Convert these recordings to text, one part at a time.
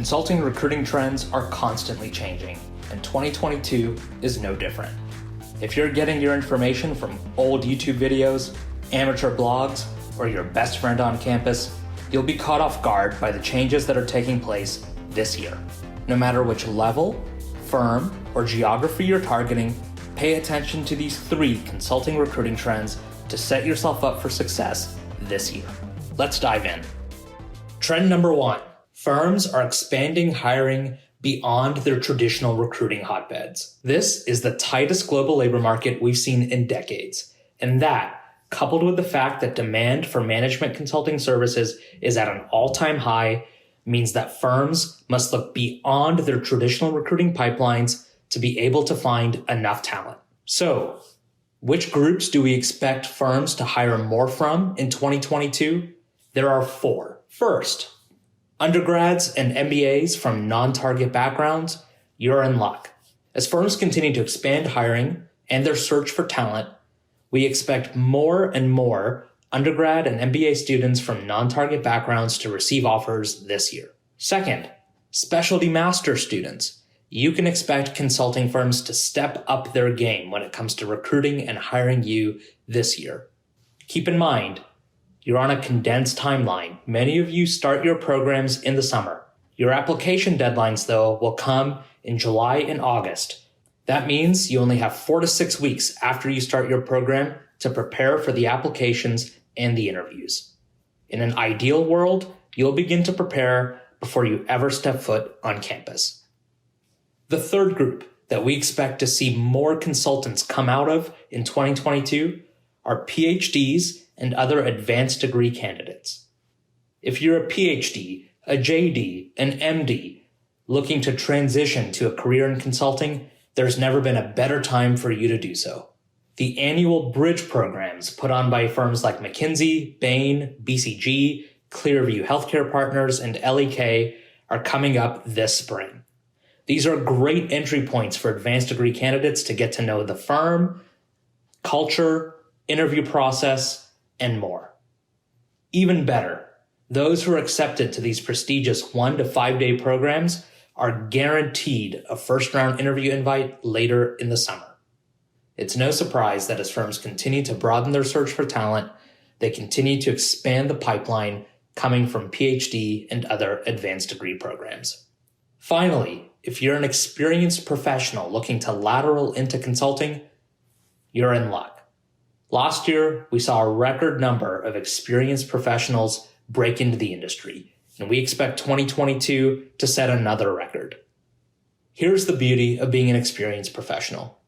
Consulting recruiting trends are constantly changing, and 2022 is no different. If you're getting your information from old YouTube videos, amateur blogs, or your best friend on campus, you'll be caught off guard by the changes that are taking place this year. No matter which level, firm, or geography you're targeting, pay attention to these 3 consulting recruiting trends to set yourself up for success this year. Let's dive in. Trend number 1. Firms are expanding hiring beyond their traditional recruiting hotbeds. This is the tightest global labor market we've seen in decades, and that, coupled with the fact that demand for management consulting services is at an all-time high, means that firms must look beyond their traditional recruiting pipelines to be able to find enough talent. So, which groups do we expect firms to hire more from in 2022? There are 4. First, undergrads and MBAs from non-target backgrounds, you're in luck. As firms continue to expand hiring and their search for talent, we expect more and more undergrad and MBA students from non-target backgrounds to receive offers this year. Second, specialty master students. You can expect consulting firms to step up their game when it comes to recruiting and hiring you this year. Keep in mind, you're on a condensed timeline. Many of you start your programs in the summer. Your application deadlines, though, will come in July and August. That means you only have 4 to 6 weeks after you start your program to prepare for the applications and the interviews. In an ideal world, you'll begin to prepare before you ever step foot on campus. The third group that we expect to see more consultants come out of in 2022 are PhDs and other advanced degree candidates. If you're a PhD, a JD, an MD, looking to transition to a career in consulting, there's never been a better time for you to do so. The annual bridge programs put on by firms like McKinsey, Bain, BCG, Clearview Healthcare Partners, and LEK are coming up this spring. These are great entry points for advanced degree candidates to get to know the firm, culture, interview process, and more. Even better, those who are accepted to these prestigious 1 to 5 day programs are guaranteed a first-round interview invite later in the summer. It's no surprise that as firms continue to broaden their search for talent, they continue to expand the pipeline coming from PhD and other advanced degree programs. Finally, if you're an experienced professional looking to lateral into consulting, you're in luck. Last year, we saw a record number of experienced professionals break into the industry, and we expect 2022 to set another record. Here's the beauty of being an experienced professional.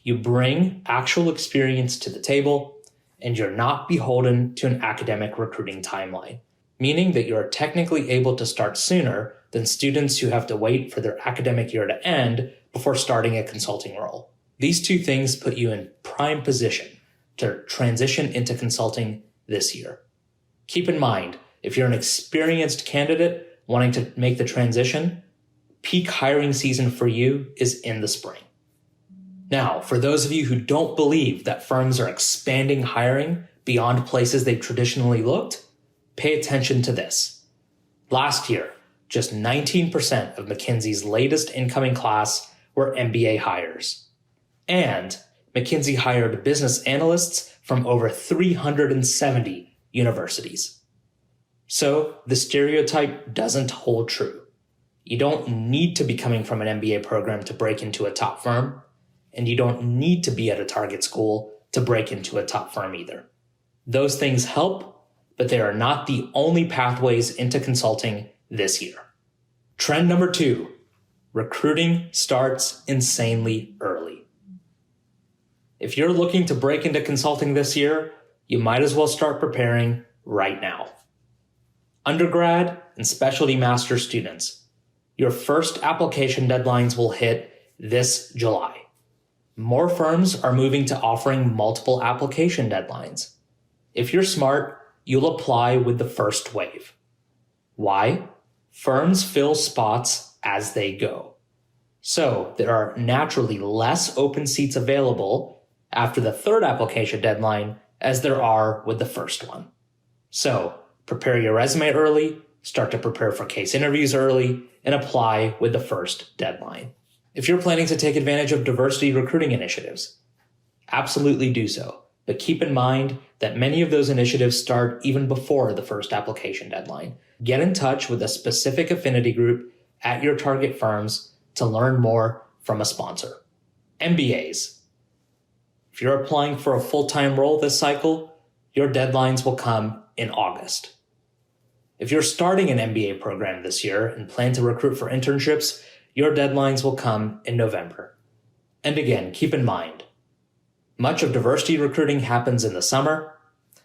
You bring actual experience to the table, and you're not beholden to an academic recruiting timeline, meaning that you are technically able to start sooner than students who have to wait for their academic year to end before starting a consulting role. These 2 things put you in prime position to transition into consulting this year. Keep in mind, if you're an experienced candidate wanting to make the transition, peak hiring season for you is in the spring. Now, for those of you who don't believe that firms are expanding hiring beyond places they've traditionally looked, pay attention to this. Last year, just 19% of McKinsey's latest incoming class were MBA hires. And McKinsey hired business analysts from over 370 universities. So the stereotype doesn't hold true. You don't need to be coming from an MBA program to break into a top firm, and you don't need to be at a target school to break into a top firm either. Those things help, but they are not the only pathways into consulting this year. Trend number 2, recruiting starts insanely early. If you're looking to break into consulting this year, you might as well start preparing right now. Undergrad and specialty master students, your first application deadlines will hit this July. More firms are moving to offering multiple application deadlines. If you're smart, you'll apply with the first wave. Why? Firms fill spots as they go. So there are naturally less open seats available after the third application deadline as there are with the first one. So prepare your resume early, start to prepare for case interviews early, and apply with the first deadline. If you're planning to take advantage of diversity recruiting initiatives, absolutely do so. But keep in mind that many of those initiatives start even before the first application deadline. Get in touch with a specific affinity group at your target firms to learn more from a sponsor. MBAs. If you're applying for a full-time role this cycle, your deadlines will come in August. If you're starting an MBA program this year and plan to recruit for internships, your deadlines will come in November. And again, keep in mind, much of diversity recruiting happens in the summer,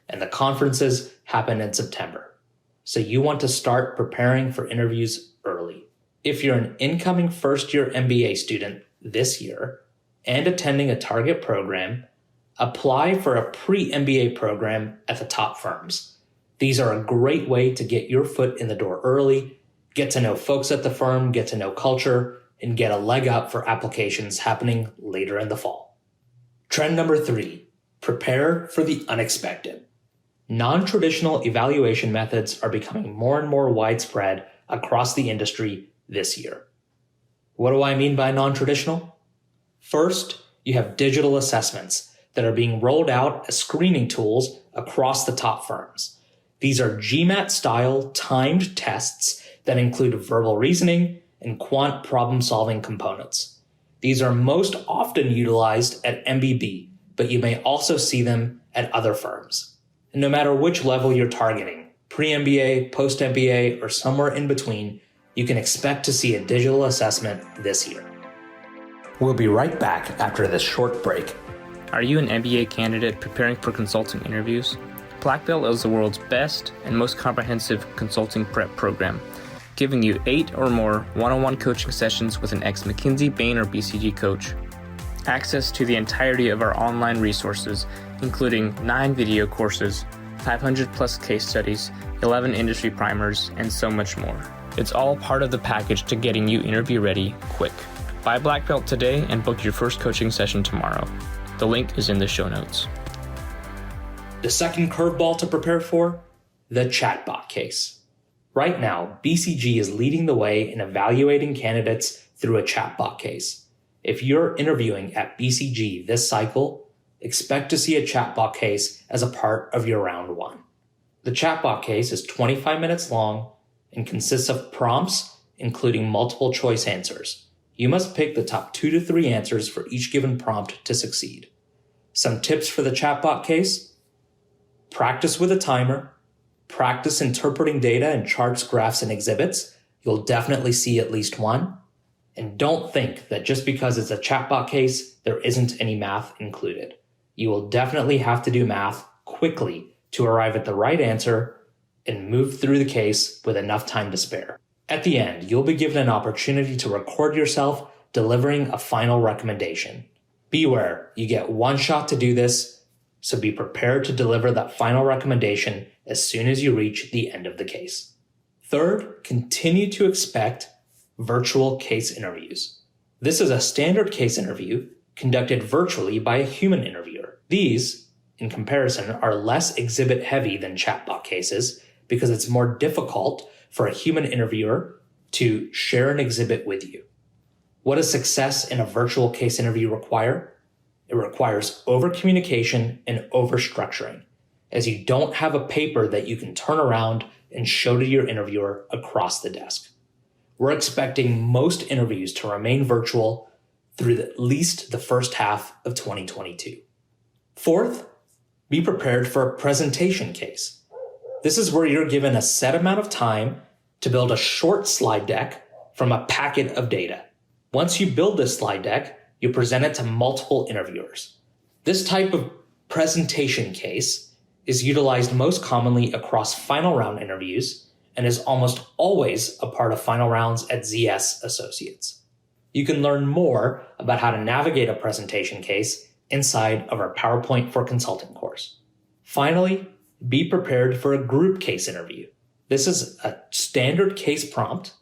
and the conferences happen in September. So you want to start preparing for interviews early. If you're an incoming first-year MBA student this year and attending a target program, apply for a pre-MBA program at the top firms. These are a great way to get your foot in the door early, get to know folks at the firm, get to know culture, and get a leg up for applications happening later in the fall. Trend number 3, prepare for the unexpected. Non-traditional evaluation methods are becoming more and more widespread across the industry this year. What do I mean by non-traditional? First, you have digital assessments that are being rolled out as screening tools across the top firms. These are GMAT-style timed tests that include verbal reasoning and quant problem-solving components. These are most often utilized at MBB, but you may also see them at other firms. And no matter which level you're targeting, pre-MBA, post-MBA, or somewhere in between, you can expect to see a digital assessment this year. We'll be right back after this short break. Are you an MBA candidate preparing for consulting interviews? Black Belt is the world's best and most comprehensive consulting prep program, giving you 8 or more one-on-one coaching sessions with an ex-McKinsey, Bain, or BCG coach. Access to the entirety of our online resources, including 9 video courses, 500 plus case studies, 11 industry primers, and so much more. It's all part of the package to getting you interview ready quick. Buy Black Belt today and book your first coaching session tomorrow. The link is in the show notes. The second curveball to prepare for, the chatbot case. Right now, BCG is leading the way in evaluating candidates through a chatbot case. If you're interviewing at BCG this cycle, expect to see a chatbot case as a part of your round 1. The chatbot case is 25 minutes long and consists of prompts, including multiple choice answers. You must pick the top 2 to 3 answers for each given prompt to succeed. Some tips for the chatbot case: practice with a timer, practice interpreting data in charts, graphs, and exhibits. You'll definitely see at least one. And don't think that just because it's a chatbot case, there isn't any math included. You will definitely have to do math quickly to arrive at the right answer and move through the case with enough time to spare. At the end, you'll be given an opportunity to record yourself delivering a final recommendation. Beware, you get one shot to do this, so be prepared to deliver that final recommendation as soon as you reach the end of the case. Third, continue to expect virtual case interviews. This is a standard case interview conducted virtually by a human interviewer. These, in comparison, are less exhibit heavy than chatbot cases because it's more difficult for a human interviewer to share an exhibit with you. What does success in a virtual case interview require? It requires over-communication and over-structuring, as you don't have a paper that you can turn around and show to your interviewer across the desk. We're expecting most interviews to remain virtual through at least the first half of 2022. Fourth, be prepared for a presentation case. This is where you're given a set amount of time to build a short slide deck from a packet of data. Once you build this slide deck, you present it to multiple interviewers. This type of presentation case is utilized most commonly across final round interviews and is almost always a part of final rounds at ZS Associates. You can learn more about how to navigate a presentation case inside of our PowerPoint for Consulting course. Finally, be prepared for a group case interview. This is a standard case prompt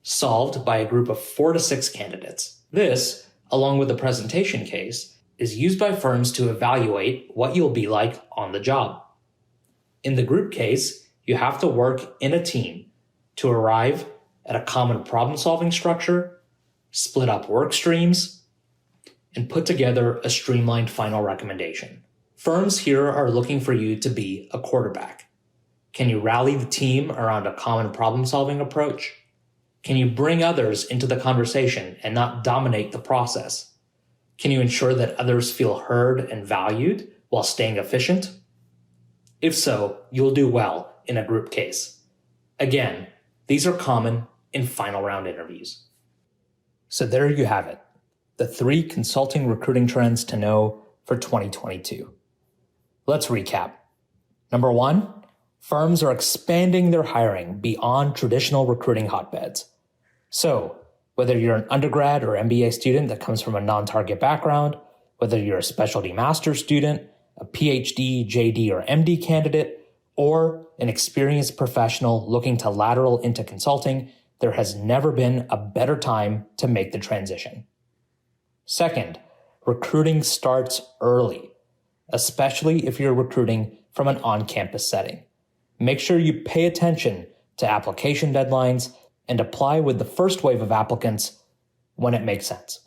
solved by a group of 4 to 6 candidates. This, along with the presentation case, is used by firms to evaluate what you'll be like on the job. In the group case, you have to work in a team to arrive at a common problem-solving structure, split up work streams, and put together a streamlined final recommendation. Firms here are looking for you to be a quarterback. Can you rally the team around a common problem-solving approach? Can you bring others into the conversation and not dominate the process? Can you ensure that others feel heard and valued while staying efficient? If so, you'll do well in a group case. Again, these are common in final round interviews. So there you have it, the 3 consulting recruiting trends to know for 2022. Let's recap. Number 1, firms are expanding their hiring beyond traditional recruiting hotbeds. So, whether you're an undergrad or MBA student that comes from a non-target background, whether you're a specialty master's student, a PhD, JD, or MD candidate, or an experienced professional looking to lateral into consulting, there has never been a better time to make the transition. Second, recruiting starts early, especially if you're recruiting from an on-campus setting. Make sure you pay attention to application deadlines and apply with the first wave of applicants when it makes sense.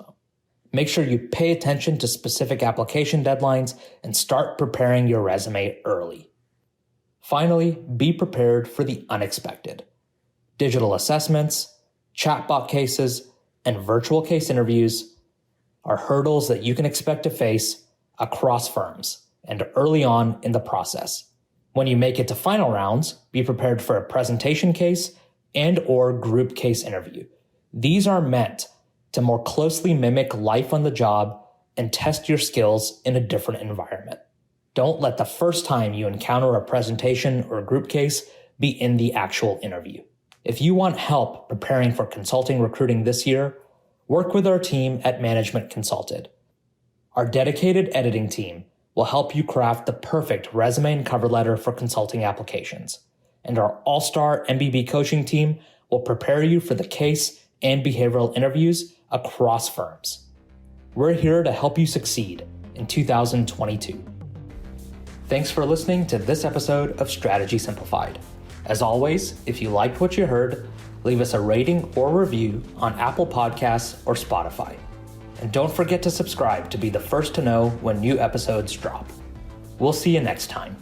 Make sure you pay attention to specific application deadlines and start preparing your resume early. Finally, be prepared for the unexpected. Digital assessments, chatbot cases, and virtual case interviews are hurdles that you can expect to face across firms and early on in the process. When you make it to final rounds, be prepared for a presentation case and/or group case interview. These are meant to more closely mimic life on the job and test your skills in a different environment. Don't let the first time you encounter a presentation or a group case be in the actual interview. If you want help preparing for consulting recruiting this year, work with our team at Management Consulted. Our dedicated editing team will help you craft the perfect resume and cover letter for consulting applications. And our all-star MBB coaching team will prepare you for the case and behavioral interviews across firms. We're here to help you succeed in 2022. Thanks for listening to this episode of Strategy Simplified. As always, if you liked what you heard, leave us a rating or review on Apple Podcasts or Spotify. And don't forget to subscribe to be the first to know when new episodes drop. We'll see you next time.